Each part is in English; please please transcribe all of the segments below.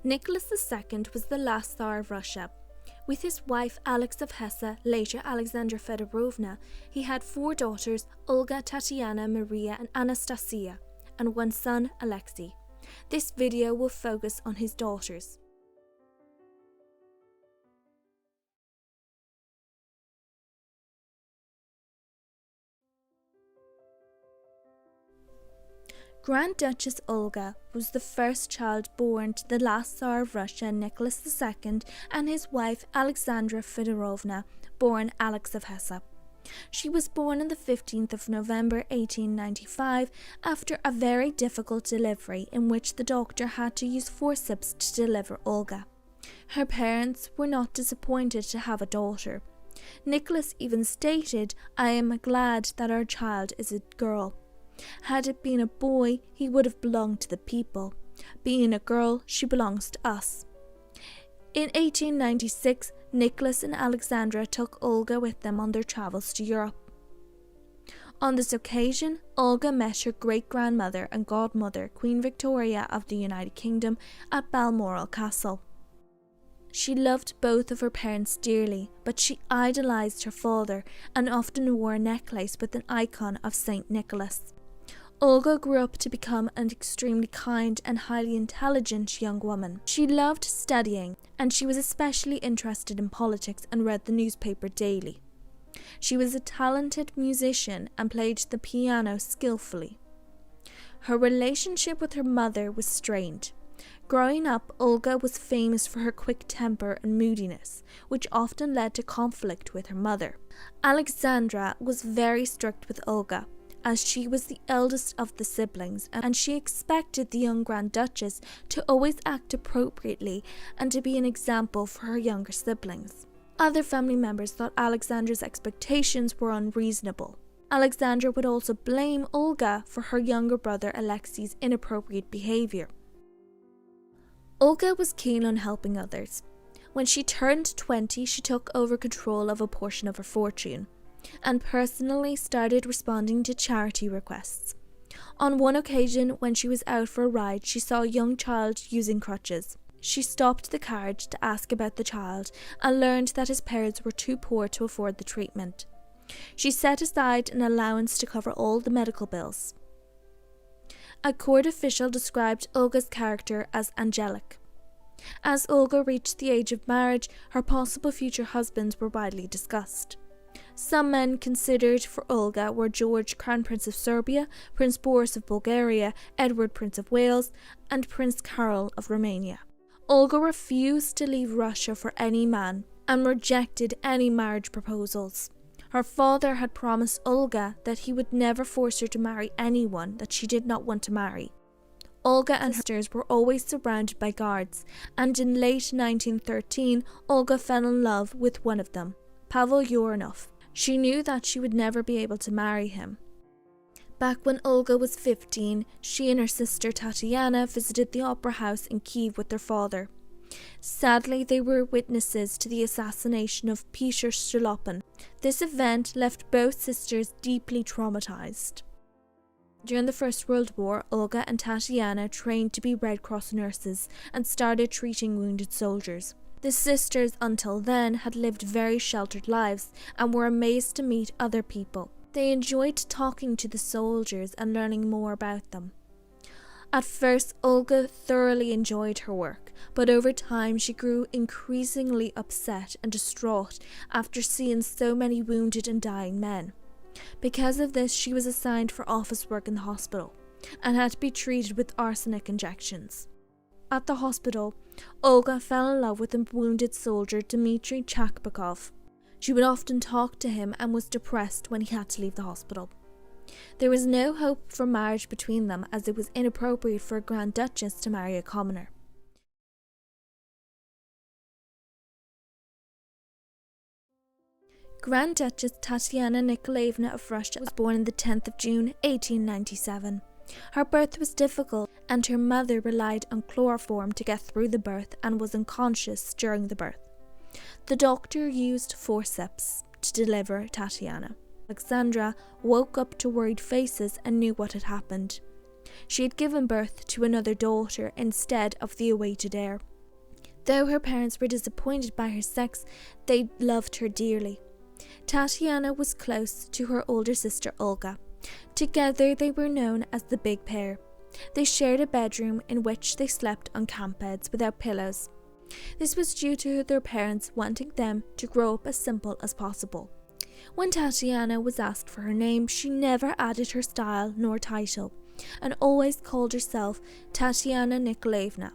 Nicholas II was the last Tsar of Russia. With his wife Alix of Hesse, later Alexandra Feodorovna, he had 4 daughters, Olga, Tatiana, Maria and Anastasia, and 1 son, Alexei. This video will focus on his daughters. Grand Duchess Olga was the first child born to the last Tsar of Russia, Nicholas II, and his wife Alexandra Feodorovna, born Alix of Hesse. She was born on the 15th of November 1895 after a very difficult delivery in which the doctor had to use forceps to deliver Olga. Her parents were not disappointed to have a daughter. Nicholas even stated, "I am glad that our child is a girl. Had it been a boy, he would have belonged to the people. Being a girl, she belongs to us." In 1896, Nicholas and Alexandra took Olga with them on their travels to Europe. On this occasion, Olga met her great-grandmother and godmother, Queen Victoria of the United Kingdom, at Balmoral Castle. She loved both of her parents dearly, but she idolised her father and often wore a necklace with an icon of Saint Nicholas. Olga grew up to become an extremely kind and highly intelligent young woman. She loved studying, and she was especially interested in politics and read the newspaper daily. She was a talented musician and played the piano skillfully. Her relationship with her mother was strained. Growing up, Olga was famous for her quick temper and moodiness, which often led to conflict with her mother. Alexandra was very strict with Olga, as she was the eldest of the siblings, and she expected the young Grand Duchess to always act appropriately and to be an example for her younger siblings. Other family members thought Alexandra's expectations were unreasonable. Alexandra would also blame Olga for her younger brother Alexei's inappropriate behaviour. Olga was keen on helping others. When she turned 20, she took over control of a portion of her fortune and personally started responding to charity requests. On one occasion, when she was out for a ride, she saw a young child using crutches. She stopped the carriage to ask about the child and learned that his parents were too poor to afford the treatment. She set aside an allowance to cover all the medical bills. A court official described Olga's character as angelic. As Olga reached the age of marriage, her possible future husbands were widely discussed. Some men considered for Olga were George, Crown Prince of Serbia, Prince Boris of Bulgaria, Edward, Prince of Wales, and Prince Carol of Romania. Olga refused to leave Russia for any man and rejected any marriage proposals. Her father had promised Olga that he would never force her to marry anyone that she did not want to marry. Olga and her sisters were always surrounded by guards, and in late 1913, Olga fell in love with one of them, Pavel Uranov. She knew that she would never be able to marry him. Back when Olga was 15, she and her sister Tatiana visited the opera house in Kiev with their father. Sadly, they were witnesses to the assassination of Peter Stalopin. This event left both sisters deeply traumatized. During the First World War, Olga and Tatiana trained to be Red Cross nurses and started treating wounded soldiers. The sisters, until then, had lived very sheltered lives and were amazed to meet other people. They enjoyed talking to the soldiers and learning more about them. At first, Olga thoroughly enjoyed her work, but over time she grew increasingly upset and distraught after seeing so many wounded and dying men. Because of this, she was assigned for office work in the hospital and had to be treated with arsenic injections. At the hospital, Olga fell in love with a wounded soldier, Dmitry Chakbakov. She would often talk to him and was depressed when he had to leave the hospital. There was no hope for marriage between them, as it was inappropriate for a Grand Duchess to marry a commoner. Grand Duchess Tatiana Nikolaevna of Russia was born on the 10th of June 1897. Her birth was difficult, and her mother relied on chloroform to get through the birth and was unconscious during the birth. The doctor used forceps to deliver Tatiana. Alexandra woke up to worried faces and knew what had happened. She had given birth to another daughter instead of the awaited heir. Though her parents were disappointed by her sex, they loved her dearly. Tatiana was close to her older sister Olga. Together they were known as the Big Pair. They shared a bedroom in which they slept on camp beds without pillows. This was due to their parents wanting them to grow up as simple as possible. When Tatiana was asked for her name, she never added her style nor title, and always called herself Tatiana Nikolaevna.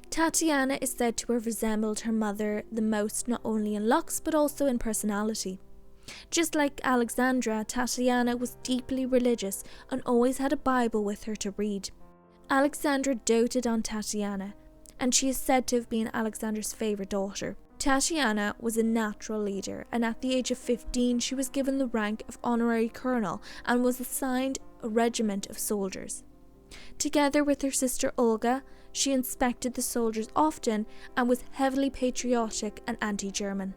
Tatiana is said to have resembled her mother the most, not only in looks but also in personality. Just like Alexandra, Tatiana was deeply religious and always had a Bible with her to read. Alexandra doted on Tatiana, and she is said to have been Alexandra's favourite daughter. Tatiana was a natural leader, and at the age of 15 she was given the rank of honorary colonel and was assigned a regiment of soldiers. Together with her sister Olga, she inspected the soldiers often and was heavily patriotic and anti-German.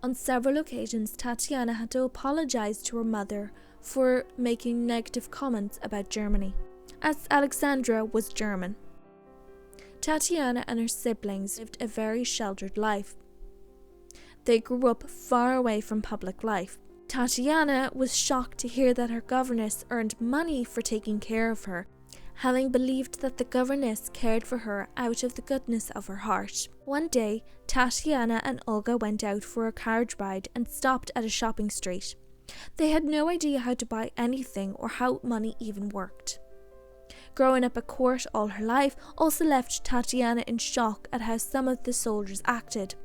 On several occasions, Tatiana had to apologize to her mother for making negative comments about Germany, as Alexandra was German. Tatiana and her siblings lived a very sheltered life. They grew up far away from public life. Tatiana was shocked to hear that her governess earned money for taking care of her, having believed that the governess cared for her out of the goodness of her heart. One day, Tatiana and Olga went out for a carriage ride and stopped at a shopping street. They had no idea how to buy anything or how money even worked. Growing up at court all her life also left Tatiana in shock at how some of the soldiers acted.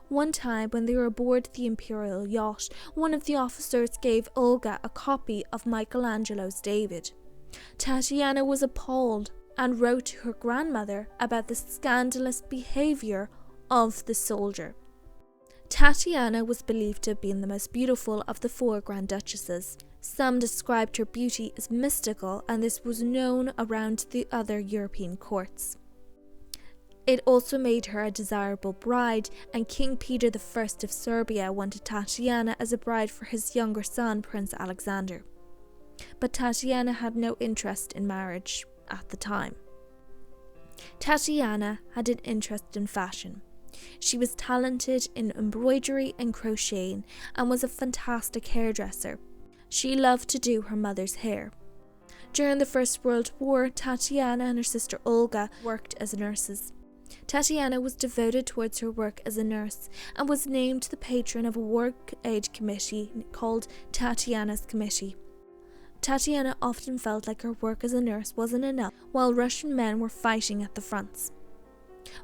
One time, when they were aboard the imperial yacht, one of the officers gave Olga a copy of Michelangelo's David. Tatiana was appalled and wrote to her grandmother about the scandalous behaviour of the soldier. Tatiana was believed to have been the most beautiful of the 4 Grand Duchesses. Some described her beauty as mystical, and this was known around the other European courts. It also made her a desirable bride, and King Peter I of Serbia wanted Tatiana as a bride for his younger son, Prince Alexander. But Tatiana had no interest in marriage at the time. Tatiana had an interest in fashion. She was talented in embroidery and crocheting and was a fantastic hairdresser. She loved to do her mother's hair. During the First World War, Tatiana and her sister Olga worked as nurses. Tatiana was devoted towards her work as a nurse and was named the patron of a war aid committee called Tatiana's Committee. Tatiana often felt like her work as a nurse wasn't enough while Russian men were fighting at the fronts.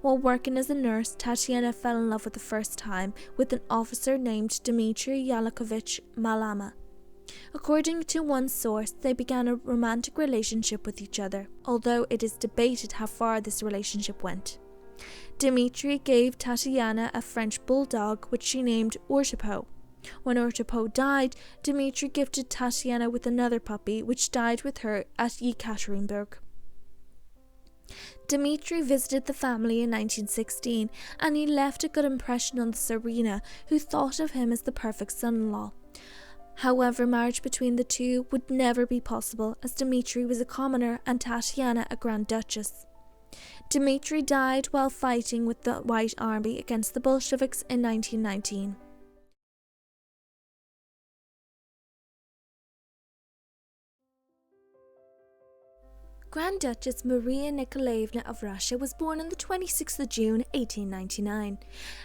While working as a nurse, Tatiana fell in love for the first time with an officer named Dmitry Yakovlevich Malama. According to one source, they began a romantic relationship with each other, although it is debated how far this relationship went. Dmitry gave Tatiana a French bulldog which she named Ortepo. When Ortepo died, Dmitry gifted Tatiana with another puppy which died with her at Yekaterinburg. Dmitry visited the family in 1916 and he left a good impression on the Tsarina, who thought of him as the perfect son-in-law. However, marriage between the two would never be possible as Dmitry was a commoner and Tatiana a Grand Duchess. Dmitry died while fighting with the White Army against the Bolsheviks in 1919. Grand Duchess Maria Nikolaevna of Russia was born on the 26th of June 1899.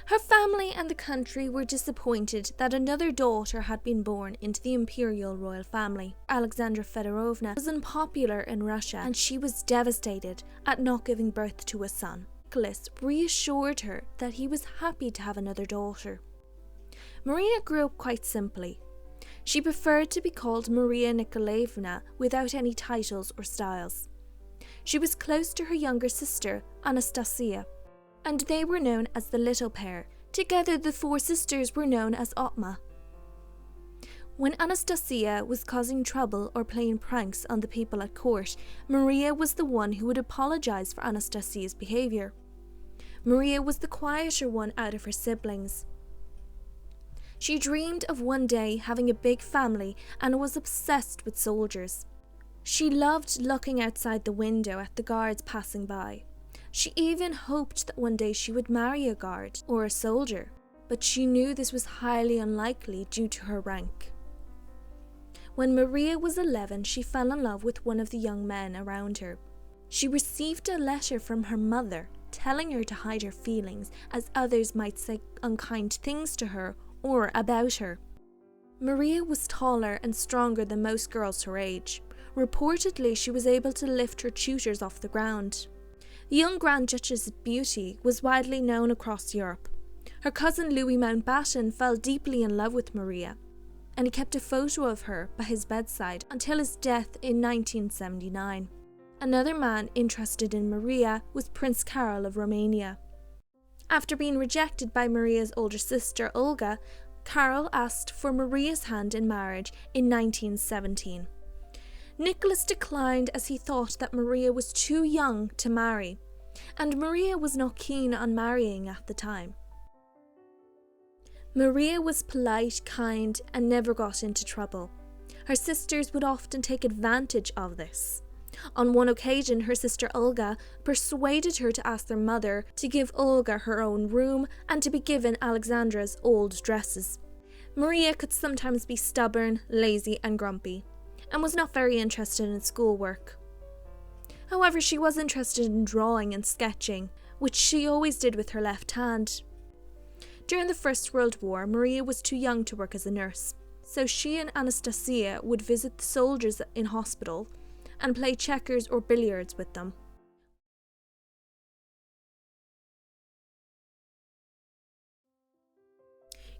Her family and the country were disappointed that another daughter had been born into the imperial royal family. Alexandra Feodorovna was unpopular in Russia and she was devastated at not giving birth to a son. Nicholas reassured her that he was happy to have another daughter. Maria grew up quite simply. She preferred to be called Maria Nikolaevna without any titles or styles. She was close to her younger sister, Anastasia, and they were known as the Little Pair. Together, the 4 sisters were known as Otma. When Anastasia was causing trouble or playing pranks on the people at court, Maria was the one who would apologize for Anastasia's behavior. Maria was the quieter one out of her siblings. She dreamed of one day having a big family and was obsessed with soldiers. She loved looking outside the window at the guards passing by. She even hoped that one day she would marry a guard or a soldier, but she knew this was highly unlikely due to her rank. When Maria was 11, she fell in love with one of the young men around her. She received a letter from her mother telling her to hide her feelings, as others might say unkind things to her or about her. Maria was taller and stronger than most girls her age. Reportedly, she was able to lift her tutors off the ground. The young Grand Duchess's beauty was widely known across Europe. Her cousin Louis Mountbatten fell deeply in love with Maria, and he kept a photo of her by his bedside until his death in 1979. Another man interested in Maria was Prince Carol of Romania. After being rejected by Maria's older sister Olga, Carol asked for Maria's hand in marriage in 1917. Nicholas declined as he thought that Maria was too young to marry, and Maria was not keen on marrying at the time. Maria was polite, kind, and never got into trouble. Her sisters would often take advantage of this. On one occasion, her sister Olga persuaded her to ask their mother to give Olga her own room and to be given Alexandra's old dresses. Maria could sometimes be stubborn, lazy, and grumpy, and was not very interested in schoolwork. However, she was interested in drawing and sketching, which she always did with her left hand. During the First World War, Maria was too young to work as a nurse, so she and Anastasia would visit the soldiers in hospital and play checkers or billiards with them.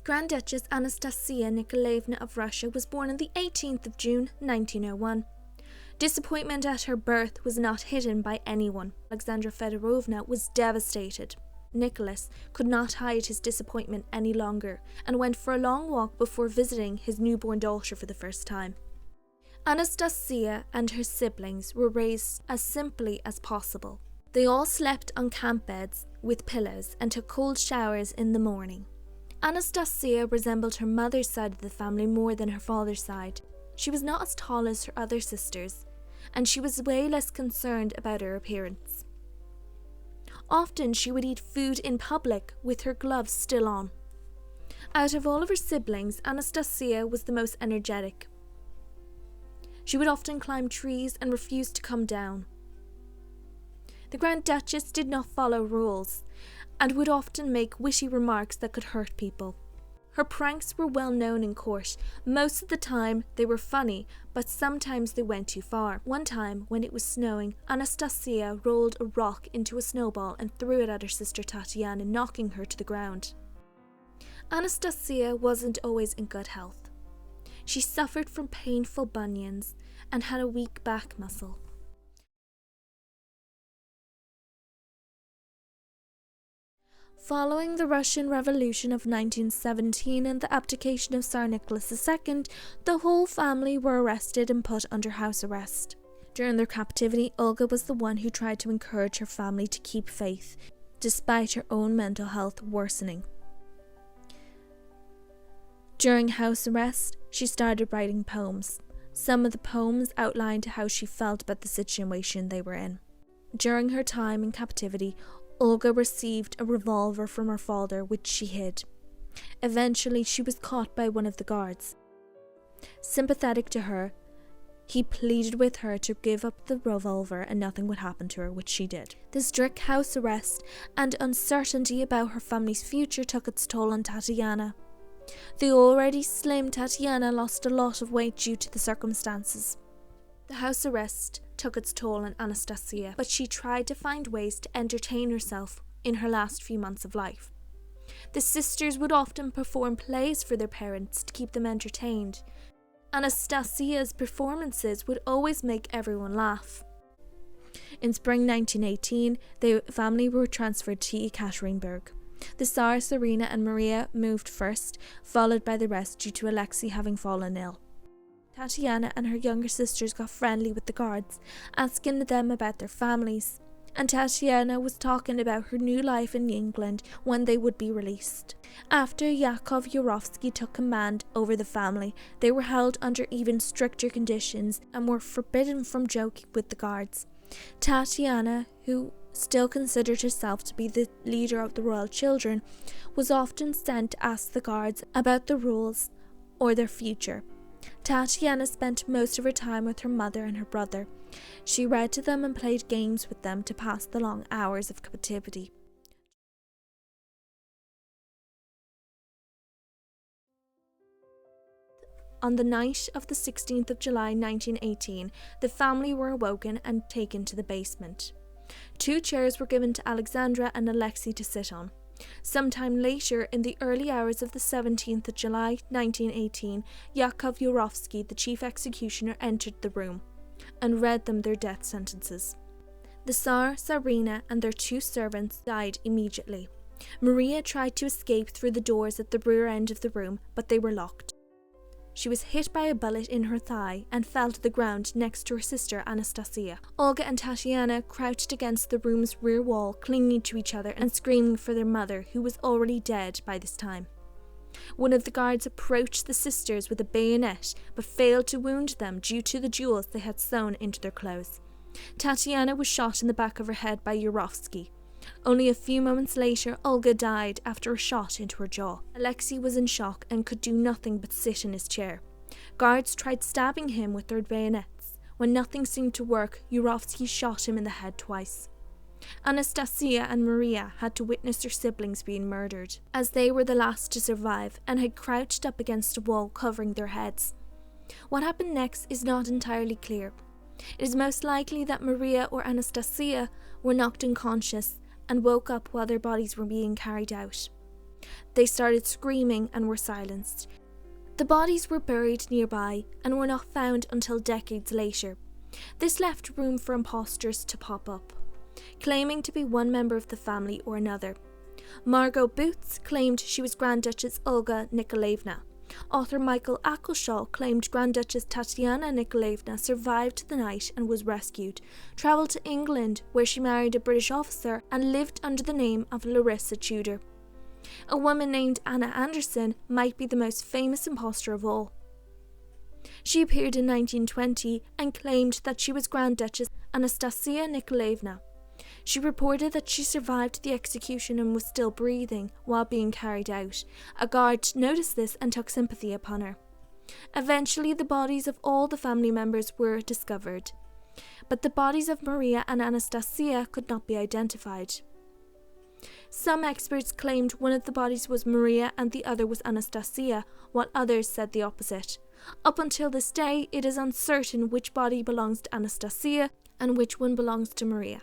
Grand Duchess Anastasia Nikolaevna of Russia was born on the 18th of June 1901. Disappointment at her birth was not hidden by anyone. Alexandra Feodorovna was devastated. Nicholas could not hide his disappointment any longer and went for a long walk before visiting his newborn daughter for the first time. Anastasia and her siblings were raised as simply as possible. They all slept on camp beds with pillows and took cold showers in the morning. Anastasia resembled her mother's side of the family more than her father's side. She was not as tall as her other sisters, and she was way less concerned about her appearance. Often she would eat food in public with her gloves still on. Out of all of her siblings, Anastasia was the most energetic. She would often climb trees and refuse to come down. The Grand Duchess did not follow rules and would often make witty remarks that could hurt people. Her pranks were well known in court. Most of the time they were funny, but sometimes they went too far. One time, when it was snowing, Anastasia rolled a rock into a snowball and threw it at her sister Tatiana, knocking her to the ground. Anastasia wasn't always in good health. She suffered from painful bunions and had a weak back muscle. Following the Russian Revolution of 1917 and the abdication of Tsar Nicholas II, the whole family were arrested and put under house arrest. During their captivity, Olga was the one who tried to encourage her family to keep faith, despite her own mental health worsening. During house arrest, she started writing poems. Some of the poems outlined how she felt about the situation they were in. During her time in captivity, Olga received a revolver from her father, which she hid. Eventually, she was caught by one of the guards. Sympathetic to her, he pleaded with her to give up the revolver and nothing would happen to her, which she did. The strict house arrest and uncertainty about her family's future took its toll on Tatiana. The already slim Tatiana lost a lot of weight due to the circumstances. The house arrest took its toll on Anastasia, but she tried to find ways to entertain herself in her last few months of life. The sisters would often perform plays for their parents to keep them entertained. Anastasia's performances would always make everyone laugh. In spring 1918, the family were transferred to Ekaterinburg. The Tsar, Serena and Maria moved first, followed by the rest due to Alexei having fallen ill. Tatiana and her younger sisters got friendly with the guards, asking them about their families. and Tatiana was talking about her new life in England when they would be released. After Yakov Yurovsky took command over the family, they were held under even stricter conditions and were forbidden from joking with the guards. Tatiana, who still considered herself to be the leader of the royal children, was often sent to ask the guards about the rules or their future. Tatiana spent most of her time with her mother and her brother. She read to them and played games with them to pass the long hours of captivity. On the night of the 16th of July 1918, the family were awoken and taken to the basement. 2 chairs were given to Alexandra and Alexei to sit on. Sometime later, in the early hours of the 17th of July 1918, Yakov Yurovsky, the chief executioner, entered the room and read them their death sentences. The Tsar, Tsarina, and their 2 servants died immediately. Maria tried to escape through the doors at the rear end of the room, but they were locked. She was hit by a bullet in her thigh and fell to the ground next to her sister Anastasia. Olga and Tatiana crouched against the room's rear wall, clinging to each other and screaming for their mother, who was already dead by this time. One of the guards approached the sisters with a bayonet, but failed to wound them due to the jewels they had sewn into their clothes. Tatiana was shot in the back of her head by Yurovsky. Only a few moments later, Olga died after a shot into her jaw. Alexei was in shock and could do nothing but sit in his chair. Guards tried stabbing him with their bayonets. When nothing seemed to work, Yurovsky shot him in the head twice. Anastasia and Maria had to witness their siblings being murdered, as they were the last to survive and had crouched up against a wall covering their heads. What happened next is not entirely clear. It is most likely that Maria or Anastasia were knocked unconscious and woke up while their bodies were being carried out. They started screaming and were silenced. The bodies were buried nearby and were not found until decades later. This left room for impostors to pop up, claiming to be one member of the family or another. Margot Boots claimed she was Grand Duchess Olga Nikolaevna. Author Michael Ackleshaw claimed Grand Duchess Tatiana Nikolaevna survived the night and was rescued, travelled to England where she married a British officer and lived under the name of Larissa Tudor. A woman named Anna Anderson might be the most famous impostor of all. She appeared in 1920 and claimed that she was Grand Duchess Anastasia Nikolaevna. She reported that she survived the execution and was still breathing while being carried out. A guard noticed this and took sympathy upon her. Eventually, the bodies of all the family members were discovered, but the bodies of Maria and Anastasia could not be identified. Some experts claimed one of the bodies was Maria and the other was Anastasia, while others said the opposite. Up until this day, it is uncertain which body belongs to Anastasia and which one belongs to Maria.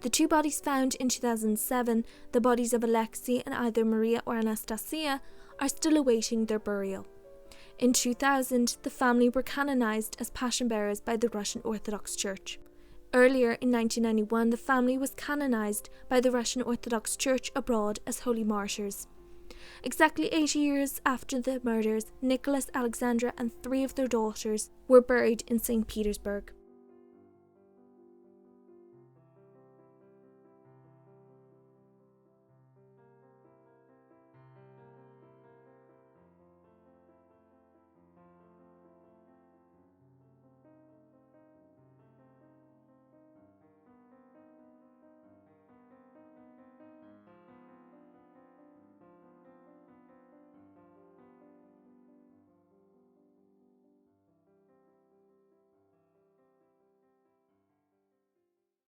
The 2 bodies found in 2007, the bodies of Alexei and either Maria or Anastasia, are still awaiting their burial. In 2000, the family were canonized as passion bearers by the Russian Orthodox Church. Earlier in 1991, the family was canonized by the Russian Orthodox Church abroad as holy martyrs. Exactly 80 years after the murders, Nicholas, Alexandra and 3 of their daughters were buried in St. Petersburg.